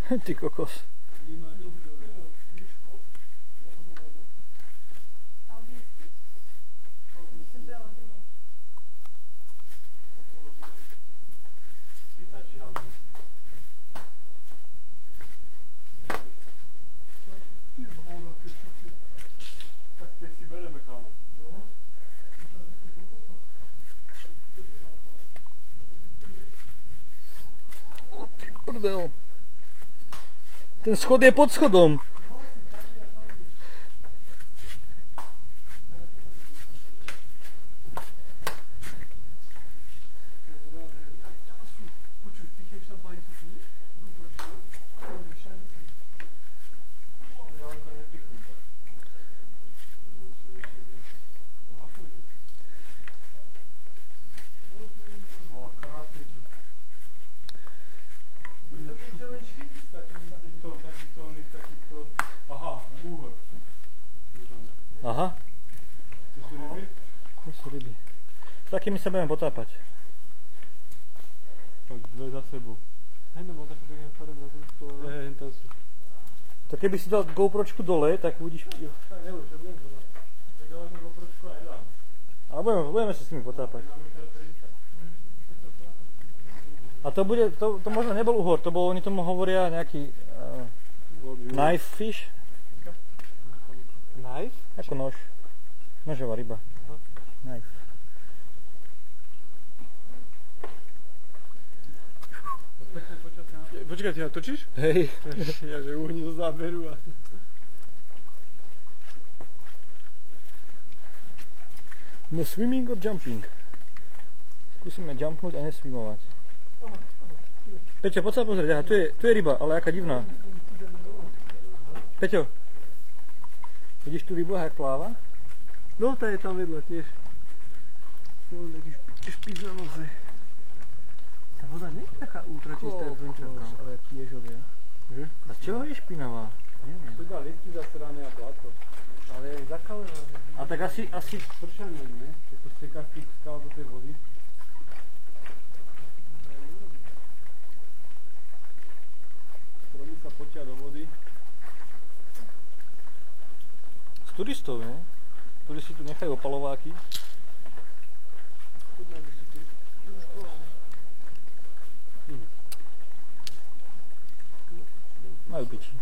Ty kokos. Prdel. Ten schod je pod schodom. Aha. To sú ryby. S takými sa budeme potápať. Tak dve za sebou. Hej, nebo také pekne farebné kružko. Hej, tam sú. To keby si dal GoPročku dole, tak uvidíš... Tak neboj, že budem to dať. Tak dávam to GoPročku aj dám. Ale budeme sa s nimi potápať. A to bude, to možno nebol uhor, to bol, oni tomu hovoria nejaký knife fish. Knife? Ako nož. Nožová ryba. Knife. Počkaj, ty natočíš? Hej. Ja, že uhni zo záberu a... No swimming or jumping? Skúsime jumpnúť a neswimovať. Peťo, poď sa pozrieť, aha, tu je ryba, ale aká divná. Peťo, vidíš tú rybu, jak pláva? No, tá je tam vedľa tiež. Mám taký špíc na nose. Tá voda nie je taká ultra čistá, jak som čakal. Ale ježovia. A z čoho je špinavá? Neviem. Tu dá listy zasrané a plato. Ale je zakalená. A tak asi... Pršanie, ne? Keď to steká z tých skal do tej vody. Stromy sa potia do vody. Z turistov, ne? Ktorí si tu nechajú opalováky. Majú piči.